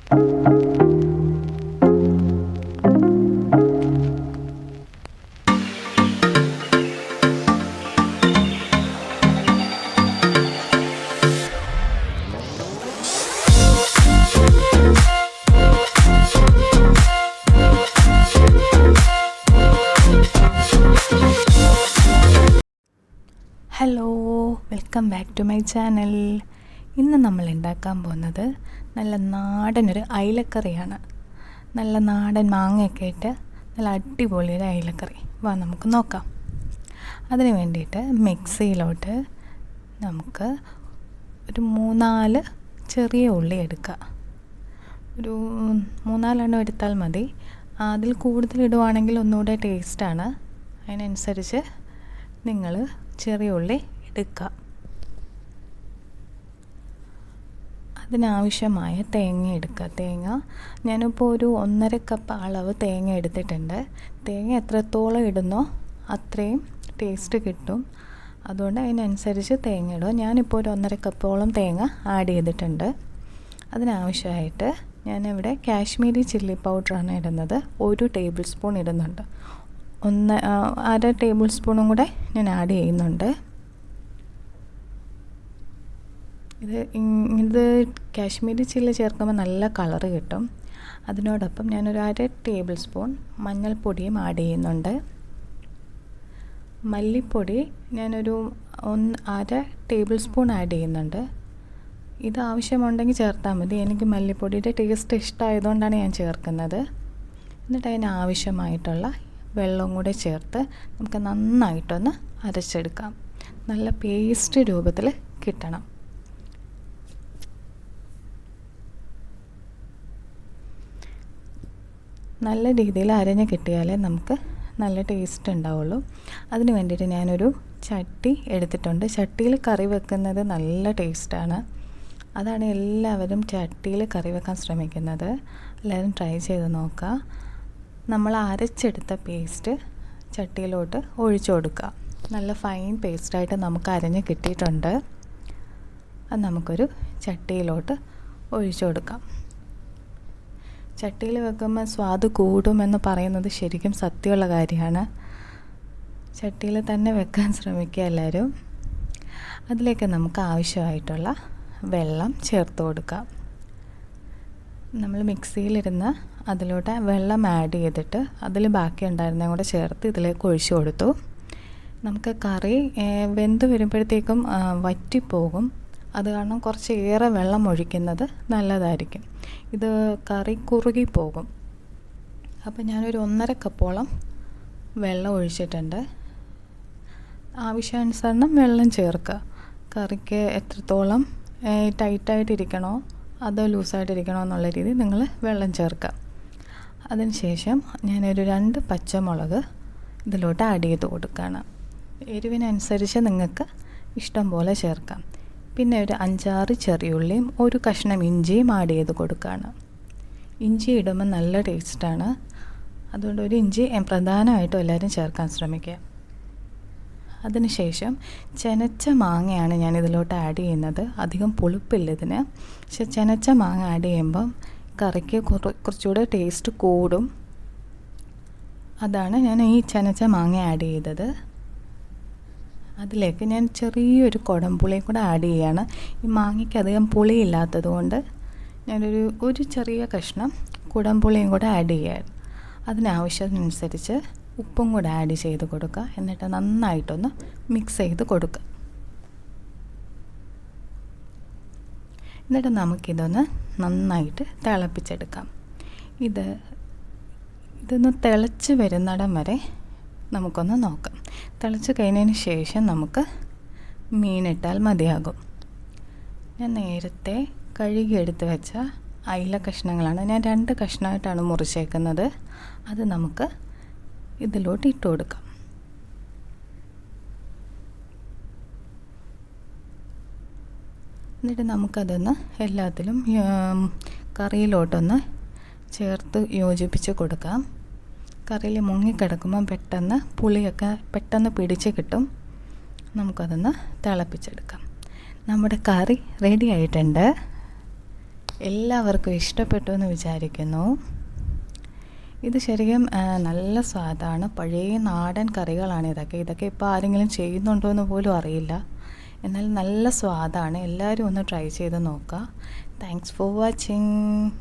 Hello, welcome back to my channel. ഇന്ന് നമ്മൾ ഉണ്ടാക്കാൻ പോകുന്നത് നല്ല നാടനൊരു അയിലക്കറിയാണ്. നല്ല നാടൻ മാങ്ങയൊക്കെ ഇട്ട് നല്ല അടിപൊളി ഒരു അയിലക്കറി. വാ നമുക്ക് നോക്കാം. അതിന് വേണ്ടിയിട്ട് മിക്സിയിലോട്ട് നമുക്ക് ഒരു 3-4 ചെറിയ ഉള്ളി എടുക്കുക. ഒരു 3-4 എടുത്താൽ മതി. അതിൽ കൂടുതൽ ഇടുവാണെങ്കിൽ ഒന്നുകൂടെ ടേസ്റ്റാണ്. അതിനനുസരിച്ച് നിങ്ങൾ ചെറിയ ഉള്ളി എടുക്കുക. അതിനാവശ്യമായ തേങ്ങ എടുക്കുക. തേങ്ങ ഞാനിപ്പോൾ ഒരു 1.5 കപ്പ് അളവ് തേങ്ങ എടുത്തിട്ടുണ്ട്. തേങ്ങ എത്രത്തോളം ഇടുന്നോ അത്രയും ടേസ്റ്റ് കിട്ടും. അതുകൊണ്ട് അതിനനുസരിച്ച് തേങ്ങ ഇടുക. ഞാനിപ്പോൾ ഒരു 1.5 കപ്പോളം തേങ്ങ ആഡ് ചെയ്തിട്ടുണ്ട്. അതിനാവശ്യമായിട്ട് ഞാനിവിടെ കാശ്മീരി ചില്ലി പൗഡറാണ് ഇടുന്നത്. 1 ടേബിൾ സ്പൂൺ ഇടുന്നുണ്ട്. 1/2 ടേബിൾ സ്പൂണും കൂടെ ഞാൻ ആഡ് ചെയ്യുന്നുണ്ട്. ഇത് കാശ്മീരി ചില്ലി ചേർക്കുമ്പോൾ നല്ല കളറ് കിട്ടും. അതിനോടൊപ്പം ഞാനൊരു 1/2 ടേബിൾ സ്പൂൺ മഞ്ഞൾപ്പൊടിയും ആഡ് ചെയ്യുന്നുണ്ട്. മല്ലിപ്പൊടി ഞാനൊരു 1/2 ടേബിൾ സ്പൂൺ ആഡ് ചെയ്യുന്നുണ്ട്. ഇത് ആവശ്യമുണ്ടെങ്കിൽ ചേർത്താൽ മതി. എനിക്ക് മല്ലിപ്പൊടിയുടെ ടേസ്റ്റ് ഇഷ്ടമായതുകൊണ്ടാണ് ഞാൻ ചേർക്കുന്നത്. എന്നിട്ട് അതിന് ആവശ്യമായിട്ടുള്ള വെള്ളവും കൂടെ ചേർത്ത് നമുക്ക് നന്നായിട്ടൊന്ന് അരച്ചെടുക്കാം. നല്ല പേസ്റ്റ് രൂപത്തിൽ കിട്ടണം. നല്ല രീതിയിൽ അരഞ്ഞ് കിട്ടിയാലേ നമുക്ക് നല്ല ടേസ്റ്റ് ഉണ്ടാവുള്ളൂ. അതിന് വേണ്ടിയിട്ട് ഞാനൊരു ചട്ടി എടുത്തിട്ടുണ്ട്. ചട്ടിയിൽ കറി വെക്കുന്നത് നല്ല ടേസ്റ്റാണ്. അതാണ് എല്ലാവരും ചട്ടിയിൽ കറി വെക്കാൻ ശ്രമിക്കുന്നത്. എല്ലാവരും ട്രൈ ചെയ്ത് നോക്കുക. നമ്മൾ അരച്ചെടുത്ത പേസ്റ്റ് ചട്ടിയിലോട്ട് ഒഴിച്ചു കൊടുക്കുക. നല്ല ഫൈൻ പേസ്റ്റായിട്ട് നമുക്ക് അരഞ്ഞ് കിട്ടിയിട്ടുണ്ട്. അത് നമുക്കൊരു ചട്ടിയിലോട്ട് ഒഴിച്ചു കൊടുക്കാം. ചട്ടിയിൽ വെക്കുമ്പോൾ സ്വാദ് കൂടുമെന്ന് പറയുന്നത് ശരിക്കും സത്യമുള്ള കാര്യമാണ്. ചട്ടിയിൽ തന്നെ വെക്കാൻ ശ്രമിക്കുക എല്ലാവരും. അതിലേക്ക് നമുക്ക് ആവശ്യമായിട്ടുള്ള വെള്ളം ചേർത്ത് കൊടുക്കാം. നമ്മൾ മിക്സിയിലിരുന്ന് അതിലോട്ട് വെള്ളം ആഡ് ചെയ്തിട്ട് അതിൽ ബാക്കി ഉണ്ടായിരുന്നതും കൂടെ ചേർത്ത് ഇതിലേക്ക് ഒഴിച്ചു കൊടുത്തു. നമുക്ക് കറി വെന്ത് വരുമ്പോഴത്തേക്കും വറ്റിപ്പോകും. അത് കാരണം കുറച്ച് ഏറെ വെള്ളം ഒഴിക്കുന്നത് നല്ലതായിരിക്കും. ഇത് കറി കുറുകി പോകും. അപ്പോൾ ഞാനൊരു 1.5 കപ്പോളം വെള്ളം ഒഴിച്ചിട്ടുണ്ട്. ആവശ്യാനുസരണം വെള്ളം ചേർക്കുക. കറിക്ക് എത്രത്തോളം ടൈറ്റായിട്ടിരിക്കണോ അതോ ലൂസായിട്ടിരിക്കണോ എന്നുള്ള രീതിയിൽ നിങ്ങൾ വെള്ളം ചേർക്കുക. അതിനുശേഷം ഞാനൊരു 2 പച്ചമുളക് ഇതിലോട്ട് ആഡ് ചെയ്ത് കൊടുക്കുകയാണ്. എരിവിനനുസരിച്ച് നിങ്ങൾക്ക് ഇഷ്ടം പോലെ ചേർക്കാം. പിന്നെ ഒരു 5-6 ചെറിയുള്ളിയും 1 കഷ്ണം ഇഞ്ചിയും ആഡ് ചെയ്ത് കൊടുക്കുകയാണ്. ഇഞ്ചി ഇടുമ്പോൾ നല്ല ടേസ്റ്റാണ്. അതുകൊണ്ട് ഒരു ഇഞ്ചി പ്രധാനമായിട്ടും എല്ലാവരും ചേർക്കാൻ ശ്രമിക്കുക. അതിനുശേഷം ചെനച്ച മാങ്ങയാണ് ഞാൻ ഇതിലോട്ട് ആഡ് ചെയ്യുന്നത്. അധികം പുളിപ്പില്ല ഇതിന്. പക്ഷെ ചെനച്ച മാങ്ങ ആഡ് ചെയ്യുമ്പം കറിക്ക് കുറച്ചുകൂടെ ടേസ്റ്റ് കൂടും. അതാണ് ഞാൻ ഈ ചെനച്ച മാങ്ങ ആഡ് ചെയ്തത്. അതിലേക്ക് ഞാൻ ചെറിയൊരു കുടംപുളിയും കൂടെ ആഡ് ചെയ്യുകയാണ്. ഈ മാങ്ങയ്ക്ക് അധികം പുളിയില്ലാത്തത് കൊണ്ട് ഞാനൊരു ചെറിയ കഷ്ണം കുടംപുളിയും കൂടെ ആഡ് ചെയ്യുകയാണ്. അതിനാവശ്യമനുസരിച്ച് ഉപ്പും കൂടെ ആഡ് ചെയ്ത് കൊടുക്കുക. എന്നിട്ട് നന്നായിട്ടൊന്ന് മിക്സ് ചെയ്ത് കൊടുക്കുക. എന്നിട്ട് നമുക്കിതൊന്ന് നന്നായിട്ട് തിളപ്പിച്ചെടുക്കാം. ഇതൊന്ന് തിളച്ച് വരുന്നിടം വരെ നമുക്കൊന്ന് നോക്കാം. തിളച്ച് കഴിഞ്ഞതിന് ശേഷം നമുക്ക് മീനിട്ടാൽ മതിയാകും. ഞാൻ നേരത്തെ കഴുകിയെടുത്ത് വെച്ച അയില കഷ്ണങ്ങളാണ്. ഞാൻ 2 കഷ്ണമായിട്ടാണ് മുറിച്ചേക്കുന്നത്. അത് നമുക്ക് ഇതിലോട്ട് ഇട്ട് കൊടുക്കാം. എന്നിട്ട് നമുക്കതൊന്ന് എല്ലാത്തിലും കറിയിലോട്ടൊന്ന് ചേർത്ത് യോജിപ്പിച്ച് കൊടുക്കാം. കറിയിൽ മുങ്ങിക്കിടക്കുമ്പോൾ പെട്ടെന്ന് പുളിയൊക്കെ പെട്ടെന്ന് പിടിച്ച് കിട്ടും. നമുക്കതൊന്ന് തിളപ്പിച്ചെടുക്കാം. നമ്മുടെ കറി റെഡി ആയിട്ടുണ്ട്. എല്ലാവർക്കും ഇഷ്ടപ്പെട്ടു എന്ന് വിചാരിക്കുന്നു. ഇത് ശരിക്കും നല്ല സ്വാദാണ്. പഴയ നാടൻ കറികളാണ് ഇതൊക്കെ ഇപ്പോൾ ആരെങ്കിലും ചെയ്യുന്നുണ്ടോ എന്ന് പോലും അറിയില്ല. എന്നാൽ നല്ല സ്വാദാണ്. എല്ലാവരും ഒന്ന് ട്രൈ ചെയ്ത് നോക്കുക. Thanks for watching.